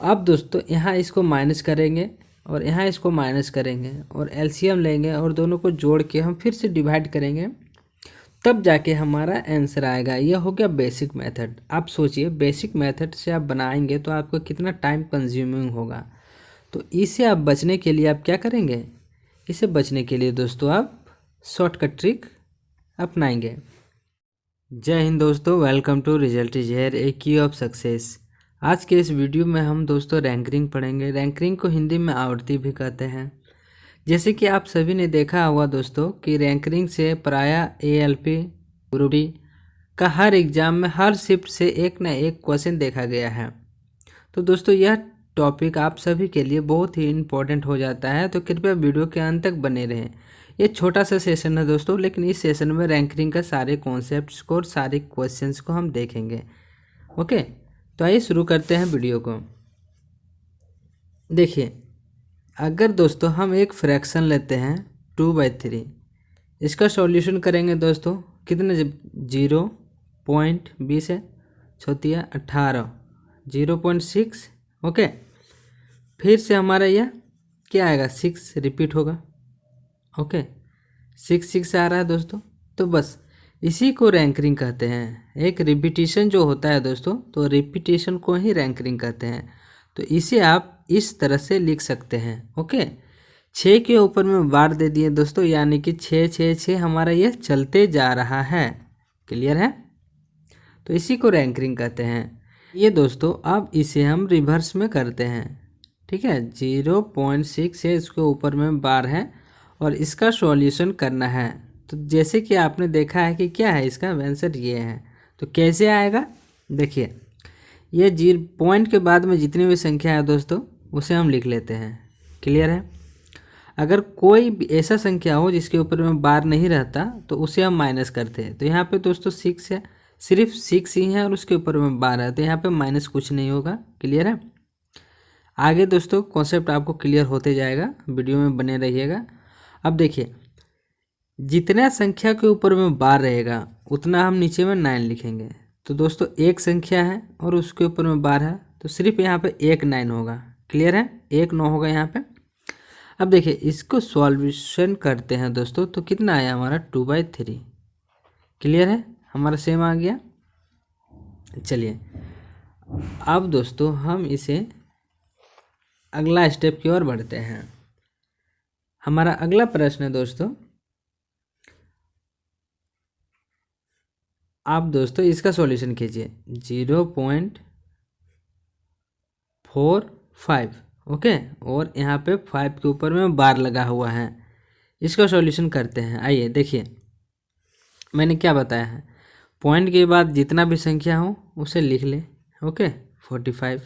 अब दोस्तों यहाँ इसको माइनस करेंगे और यहाँ इसको माइनस करेंगे और एलसीएम लेंगे और दोनों को जोड़ के हम फिर से डिवाइड करेंगे, तब जाके हमारा आंसर आएगा। यह हो गया बेसिक मेथड। आप सोचिए बेसिक मेथड से आप बनाएंगे तो आपको कितना टाइम कंज्यूमिंग होगा। तो इससे आप बचने के लिए आप क्या करेंगे, इससे बचने के लिए दोस्तों आप शॉर्टकट ट्रिक अपनाएंगे। जय हिंद दोस्तों, welcome to result is here, a key of success. आज के इस वीडियो में हम दोस्तों रैंकरिंग पढ़ेंगे। रैंकरिंग को हिंदी में आवर्ती भी कहते हैं। जैसे कि आप सभी ने देखा होगा दोस्तों कि रैंकरिंग से प्रायः एएलपी ग्रुप डी का हर एग्ज़ाम में हर शिफ्ट से एक न एक क्वेश्चन देखा गया है। तो दोस्तों यह टॉपिक आप सभी के लिए बहुत ही इम्पोर्टेंट हो जाता है, तो कृपया वीडियो के अंत तक बने रहें। ये छोटा सा सेशन है दोस्तों, लेकिन इस सेशन में रैंकरिंग का सारे कॉन्सेप्ट्स को और सारे क्वेश्चंस को हम देखेंगे। ओके, तो आइए शुरू करते हैं वीडियो को। देखिए, अगर दोस्तों हम एक फ्रैक्शन लेते हैं 2/3, इसका सॉल्यूशन करेंगे दोस्तों कितने, 0.20 है, छोतिया 18, 0.6। ओके, फिर से हमारा यह क्या आएगा, 6 रिपीट होगा। ओके, 6 आ रहा है दोस्तों। तो बस इसी को रैंकरिंग कहते हैं। एक रिपीटिशन जो होता है दोस्तों, तो रिपीटिशन को ही रैंकरिंग कहते हैं। तो इसे आप इस तरह से लिख सकते हैं। ओके, 6 के ऊपर में बार दे दिए दोस्तों, यानी कि 6 6 6 हमारा यह चलते जा रहा है। क्लियर है? तो इसी को रैंकरिंग कहते हैं। ये दोस्तों अब इसे हम रिवर्स में करते हैं। ठीक है, 0.6 है, इसके ऊपर में बार है और इसका सॉल्यूशन करना है। तो जैसे कि आपने देखा है कि क्या है, इसका आंसर ये है। तो कैसे आएगा, देखिए, ये 0 पॉइंट के बाद में जितनी भी संख्या है दोस्तों उसे हम लिख लेते हैं। क्लियर है? अगर कोई भी ऐसा संख्या हो जिसके ऊपर में बार नहीं रहता तो उसे हम माइनस करते हैं। तो यहाँ पे दोस्तों 6 है, सिर्फ 6 ही है और उसके ऊपर में बार है, तो यहाँ पे माइनस कुछ नहीं होगा। क्लियर है? आगे दोस्तों कॉन्सेप्ट आपको क्लियर होते जाएगा, वीडियो में बने रहिएगा। अब देखिए, जितना संख्या के ऊपर में बार रहेगा उतना हम नीचे में 9 लिखेंगे। तो दोस्तों एक संख्या है और उसके ऊपर में बार है, तो सिर्फ यहाँ पे एक 9 होगा। क्लियर है? एक 9 होगा यहाँ पे। अब देखिए, इसको सॉल्यूशन करते हैं दोस्तों, तो कितना आया हमारा, 2/3। क्लियर है? हमारा सेम आ गया। चलिए, अब दोस्तों हम इसे अगला स्टेप की ओर बढ़ते हैं। हमारा अगला प्रश्न है दोस्तों, आप दोस्तों इसका सॉल्यूशन कीजिए। 0.45, ओके, और यहाँ पे 5 के ऊपर में बार लगा हुआ है। इसका सॉल्यूशन करते हैं। आइए देखिए, मैंने क्या बताया है, पॉइंट के बाद जितना भी संख्या हो उसे लिख ले। ओके, 45।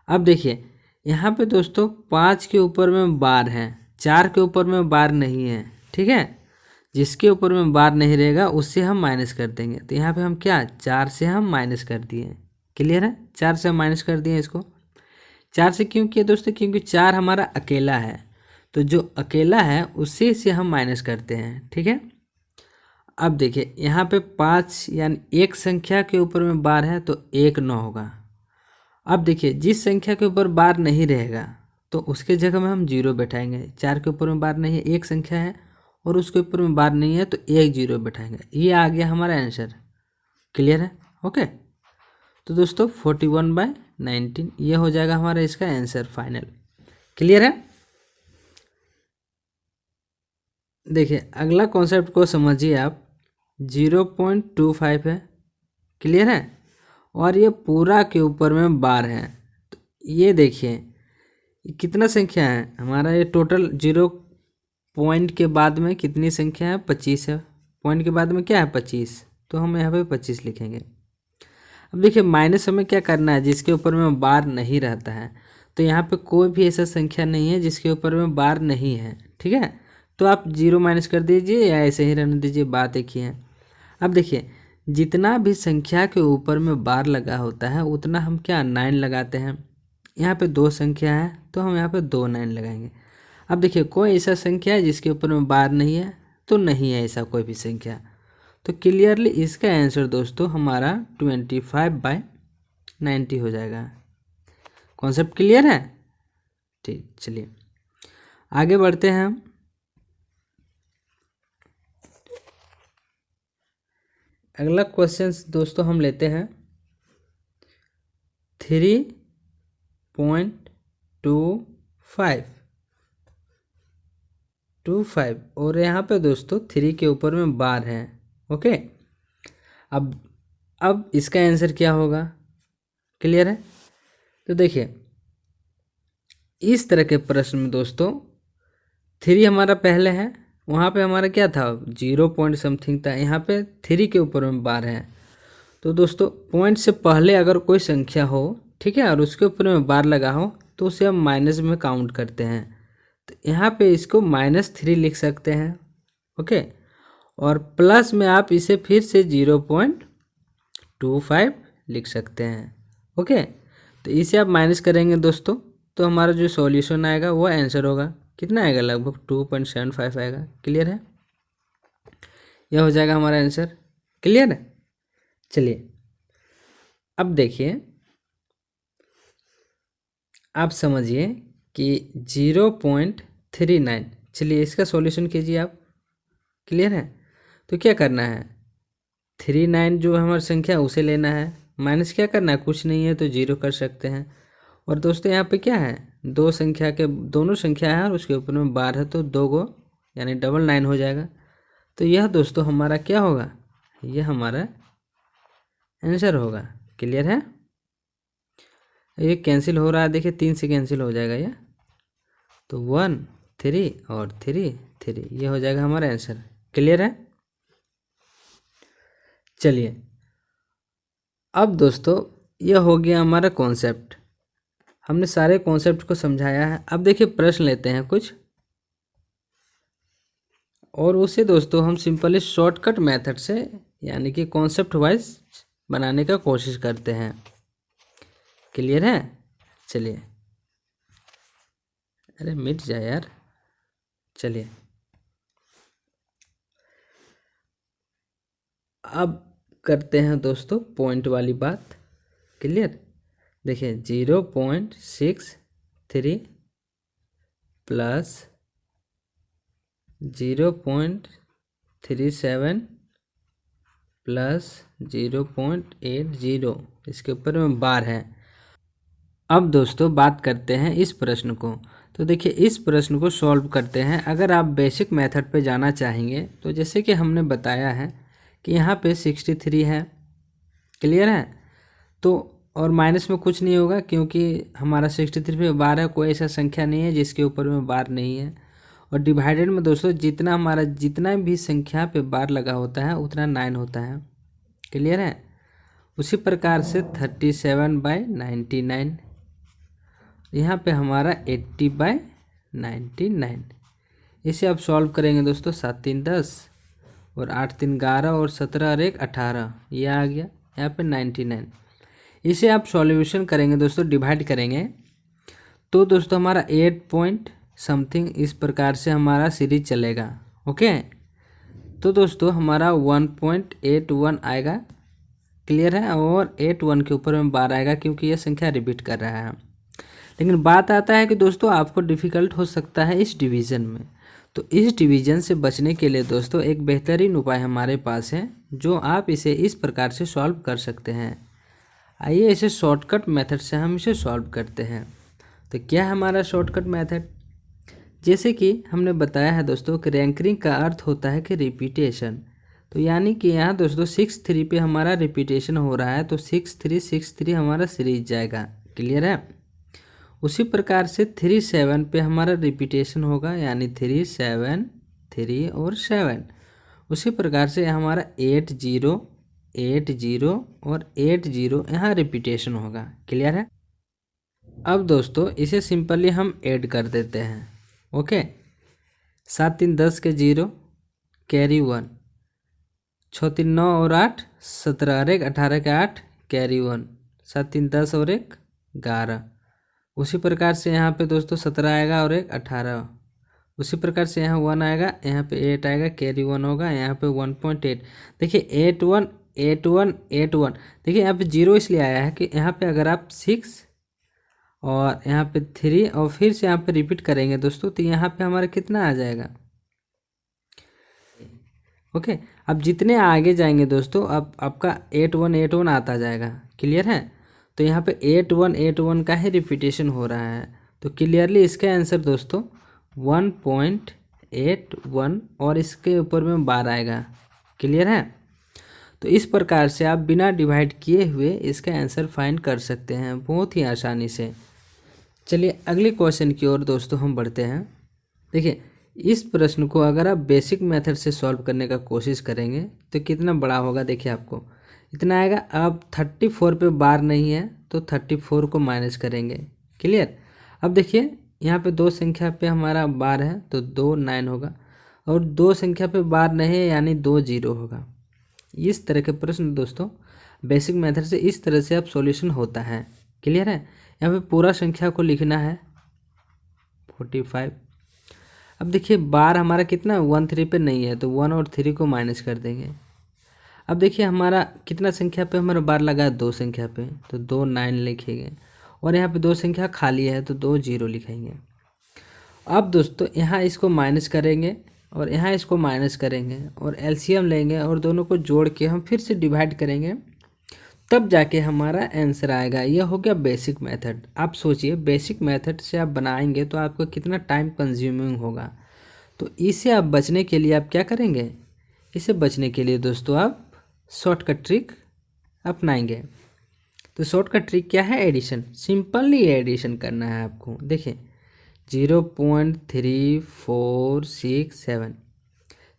अब देखिए यहाँ पे दोस्तों 5 के ऊपर में बार है, 4 के ऊपर में बार नहीं है। ठीक है, जिसके ऊपर में बार नहीं रहेगा उससे हम माइनस कर देंगे। तो यहाँ पे हम क्या, 4 से हम माइनस कर दिए। क्लियर है? 4 से हम माइनस कर दिए इसको। 4 से क्यों किया दोस्तों, क्योंकि 4 हमारा अकेला है, तो जो अकेला है उसी से हम माइनस करते हैं। ठीक है, अब देखिए यहाँ पे 5 यानी एक संख्या के ऊपर में बार है तो 1 9 होगा। अब देखिए, जिस संख्या के ऊपर बार नहीं रहेगा तो उसके जगह में हम 0 बैठाएंगे। 4 के ऊपर में बार नहीं है, एक संख्या है और उसके ऊपर में बार नहीं है, तो एक 0 बैठाएंगे। ये आ गया हमारा आंसर। क्लियर है? ओके, तो दोस्तों 41/19 ये हो जाएगा हमारा इसका आंसर फाइनल। क्लियर है? देखिए अगला कॉन्सेप्ट को समझिए आप। 0.25 है। क्लियर है? और ये पूरा के ऊपर में बार है। तो ये देखिए कितना संख्या है हमारा, ये टोटल 0 पॉइंट के बाद में कितनी संख्या है, 25 है। पॉइंट के बाद में क्या है, 25, तो हम यहाँ पे 25 लिखेंगे। अब देखिए माइनस हमें क्या करना है, जिसके ऊपर में बार नहीं रहता है। तो यहाँ पे कोई भी ऐसा संख्या नहीं है जिसके ऊपर में बार नहीं है। ठीक है, तो आप 0 माइनस कर दीजिए या ऐसे ही रहने दीजिए, बात एक ही है। अब देखिए, जितना भी संख्या के ऊपर में बार लगा होता है उतना हम क्या, 9 लगाते हैं। यहाँ पे 2 संख्या है तो हम यहाँ पे 2 9 लगाएंगे। अब देखिए, कोई ऐसा संख्या है जिसके ऊपर में बार नहीं है, तो नहीं है ऐसा कोई भी संख्या। तो क्लियरली इसका आंसर दोस्तों हमारा 25/90 हो जाएगा। कॉन्सेप्ट क्लियर है? ठीक, चलिए आगे बढ़ते हैं हम। अगला क्वेश्चन दोस्तों हम लेते हैं 3.25 और यहाँ पे दोस्तों 3 के ऊपर में बार है। ओके, अब इसका आंसर क्या होगा? क्लियर है? तो देखिए इस तरह के प्रश्न में दोस्तों 3 हमारा पहले है, वहाँ पे हमारा क्या था 0 पॉइंट समथिंग था, यहाँ पे 3 के ऊपर में बार है। तो दोस्तों पॉइंट से पहले अगर कोई संख्या हो, ठीक है, और उसके ऊपर में बार लगा हो तो उसे हम माइनस में काउंट करते हैं। तो यहाँ पे इसको -3 लिख सकते हैं। ओके, और प्लस में आप इसे फिर से 0.25 लिख सकते हैं। ओके, तो इसे आप माइनस करेंगे दोस्तों तो हमारा जो सॉल्यूशन आएगा वो आंसर होगा, कितना आएगा? लगभग 2.75 आएगा। क्लियर है? यह हो जाएगा हमारा आंसर। क्लियर है? चलिए अब देखिए, आप समझिए कि 0.39, चलिए इसका सॉल्यूशन कीजिए आप। क्लियर है? तो क्या करना है, 39 जो हमारी संख्या है उसे लेना है, माइनस क्या करना है, कुछ नहीं है तो 0 कर सकते हैं। और दोस्तों यहाँ पे क्या है, दोनों संख्या है और उसके ऊपर में बार है तो 2 गो यानी 99 हो जाएगा। तो यह दोस्तों हमारा क्या होगा, यह हमारा आंसर होगा। क्लियर है? ये कैंसिल हो रहा है, देखिए 3 से कैंसिल हो जाएगा यह, तो 1 3 और 3 3, ये हो जाएगा हमारा आंसर। क्लियर है? चलिए अब दोस्तों यह हो गया हमारा कॉन्सेप्ट, हमने सारे कॉन्सेप्ट को समझाया है। अब देखिए प्रश्न लेते हैं कुछ, और उसे दोस्तों हम सिंपली शॉर्टकट मेथड से यानी कि कॉन्सेप्ट वाइज बनाने का कोशिश करते हैं। क्लियर है? चलिए, अरे मिट जाए यार। चलिए अब करते हैं दोस्तों पॉइंट वाली बात। क्लियर? देखिए 0.63 प्लस 0.37 प्लस 0.80, इसके ऊपर में बार है। अब दोस्तों बात करते हैं इस प्रश्न को। तो देखिए इस प्रश्न को सॉल्व करते हैं। अगर आप बेसिक मेथड पे जाना चाहेंगे तो जैसे कि हमने बताया है कि यहाँ पे 63 है। क्लियर है? तो और माइनस में कुछ नहीं होगा क्योंकि हमारा 63 पे बार है, कोई ऐसा संख्या नहीं है जिसके ऊपर में बार नहीं है। और डिवाइडेड में दोस्तों जितना भी संख्या पे बार लगा होता है उतना 9 होता है। क्लियर है? उसी प्रकार से 37/99, यहाँ पे हमारा 80/99। इसे आप सॉल्व करेंगे दोस्तों, 7 3 10 और 8 3 11 और 17 और 1 18, ये आ गया यहाँ पे 99। इसे आप सॉल्यूशन करेंगे दोस्तों, डिवाइड करेंगे तो दोस्तों हमारा 8 पॉइंट समथिंग इस प्रकार से हमारा सीरीज चलेगा। ओके, तो दोस्तों हमारा 1.81 आएगा। क्लियर है? और 81 के ऊपर में बार आएगा क्योंकि यह संख्या रिपीट कर रहा है। लेकिन बात आता है कि दोस्तों आपको डिफ़िकल्ट हो सकता है इस डिवीज़न में, तो इस डिवीज़न से बचने के लिए दोस्तों एक बेहतरीन उपाय हमारे पास है जो आप इसे इस प्रकार से सॉल्व कर सकते हैं। आइए इसे शॉर्टकट मेथड से हम इसे सॉल्व करते हैं। तो क्या है हमारा शॉर्टकट मेथड? जैसे कि हमने बताया है दोस्तों कि रैंकरिंग का अर्थ होता है कि रिपीटेशन। तो यानी कि यहाँ दोस्तों 63 पे हमारा रिपीटेशन हो रहा है तो 6363 हमारा सीरीज जाएगा। क्लियर है? उसी प्रकार से 37 पे हमारा रिपीटेशन होगा यानी 3 7 3 और 7। उसी प्रकार से हमारा 80 80 और 80 यहाँ रिपीटेशन होगा। क्लियर है? अब दोस्तों इसे सिंपली हम ऐड कर देते हैं। ओके, 7 3 10 के 0 कैरी 1, 6 3 9 और 8 17 और 1 18 के 8 कैरी 1, 7 3 10 और 1 11। उसी प्रकार से यहाँ पे दोस्तों 17 आएगा और 1 18। उसी प्रकार से यहाँ 1 आएगा, यहाँ पे 8 आएगा, कैरी 1 होगा, यहाँ पे 1.8। देखिए 8 1 8 1 8 1। देखिए यहाँ पे 0 इसलिए आया है कि यहाँ पे अगर आप 6 और यहाँ पे 3 और फिर से यहाँ पे रिपीट करेंगे दोस्तों, तो यहाँ पे हमारा कितना आ जाएगा। ओके, अब जितने आगे जाएंगे दोस्तों, अब आपका 8181 आता जाएगा। क्लियर है, तो यहाँ पे 8181 का ही रिपीटेशन हो रहा है। तो क्लियरली इसका आंसर दोस्तों 1.81 और इसके ऊपर में 12 आएगा। क्लियर है, तो इस प्रकार से आप बिना डिवाइड किए हुए इसका आंसर फाइंड कर सकते हैं बहुत ही आसानी से। चलिए अगले क्वेश्चन की ओर दोस्तों हम बढ़ते हैं। देखिए, इस प्रश्न को अगर आप बेसिक मेथड से सॉल्व करने का कोशिश करेंगे तो कितना बड़ा होगा। देखिए आपको इतना आएगा। अब 34 पे बार नहीं है तो 34 को माइनस करेंगे। क्लियर, अब देखिए यहाँ पे 2 संख्या पे हमारा बार है तो 2 9 होगा, और 2 संख्या पे बार नहीं है यानी 2 0 होगा। इस तरह के प्रश्न दोस्तों बेसिक मेथड से इस तरह से आप सॉल्यूशन होता है। क्लियर है, यहाँ पे पूरा संख्या को लिखना है 45। अब देखिए बार हमारा कितना 1 3 पे नहीं है तो 1 और 3 को माइनस कर देंगे। अब देखिए हमारा कितना संख्या पे हमारा बार लगा है 2 संख्या पे, तो 2 9 लिखेंगे, और यहाँ पे 2 संख्या खाली है तो 2 0 लिखेंगे। अब दोस्तों यहाँ इसको माइनस करेंगे और यहाँ इसको माइनस करेंगे और एलसीएम लेंगे और दोनों को जोड़ के हम फिर से डिवाइड करेंगे, तब जाके हमारा आंसर आएगा। यह हो गया बेसिक मेथड। आप सोचिए बेसिक मेथड से आप बनाएंगे तो आपको कितना टाइम कंज्यूमिंग होगा। तो इसे आप बचने के लिए आप क्या करेंगे, इसे बचने के लिए दोस्तों आप शॉर्टकट ट्रिक अपनाएंगे। तो शॉर्टकट ट्रिक क्या है, एडिशन। सिंपली एडिशन करना है आपको। देखिए 0.3467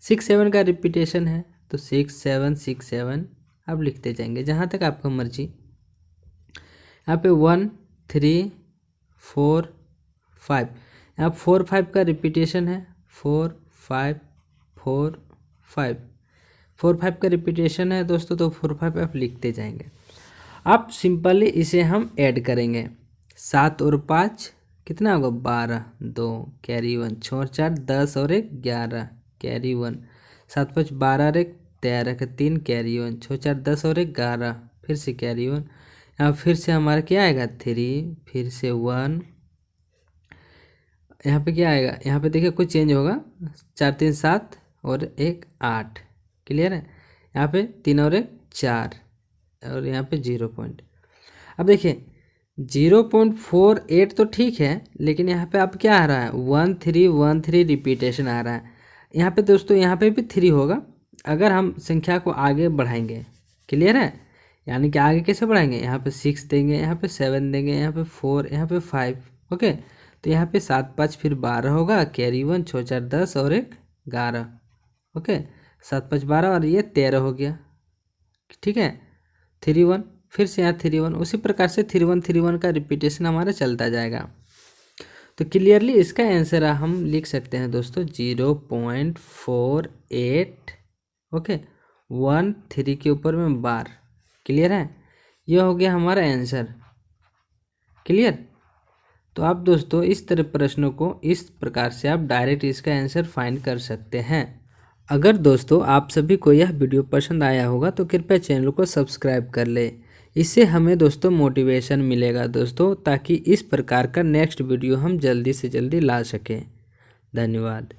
67 का रिपीटेशन है तो 6767 अब लिखते जाएंगे जहाँ तक आपका मर्जी। यहाँ पे 1 3 4 5, यहाँ 4 5 का रिपीटेशन है 4 5 4 5 4 5 का रिपीटेशन है दोस्तों, तो 4 5 आप लिखते जाएंगे। अब सिंपली इसे हम ऐड करेंगे। 7 और 5 कितना होगा 12, 2 कैरी 1, 6 और 4 10 और 1 11 कैरी 1, 7 5 12 और 1 13 का 3 कैरी 1, 6 4 10 और 1 11 फिर से कैरी 1। यहाँ फिर से हमारा क्या आएगा 3, फिर से 1, यहाँ पे क्या आएगा, यहाँ पे देखिए कुछ चेंज होगा 4 3 7 और 1 8। क्लियर है, यहाँ पे 3 और 1 4 और यहाँ पे 0 पॉइंट। अब देखिए 0.48 तो ठीक है, लेकिन यहाँ पे अब क्या आ रहा है 1313 रिपीटेशन आ रहा है। यहाँ पे दोस्तों यहाँ पे भी 3 होगा अगर हम संख्या को आगे बढ़ाएंगे। क्लियर है, यानी कि आगे कैसे बढ़ाएंगे, यहाँ पे 6 देंगे, यहाँ पे 7 देंगे, यहाँ पे 4, यहाँ पे 5। ओके, तो यहाँ पे 7 5 फिर 12 होगा कैरी 1, 6 4 10 और 1 11। ओके, 7 5 12 और ये 13 हो गया। ठीक है, 3 1 फिर से यहाँ 3 1, उसी प्रकार से 3 1 3 1 का रिपीटेशन हमारा चलता जाएगा। तो क्लियरली इसका आंसर हम लिख सकते हैं दोस्तों 0.48 ओके 1 3 के ऊपर में बार। क्लियर है, यह हो गया हमारा आंसर। क्लियर, तो आप दोस्तों इस तरह प्रश्नों को इस प्रकार से आप डायरेक्ट इसका आंसर फाइंड कर सकते हैं। अगर दोस्तों आप सभी को यह वीडियो पसंद आया होगा तो कृपया चैनल को सब्सक्राइब कर ले। इससे हमें दोस्तों मोटिवेशन मिलेगा दोस्तों, ताकि इस प्रकार का नेक्स्ट वीडियो हम जल्दी से जल्दी ला सकें। धन्यवाद।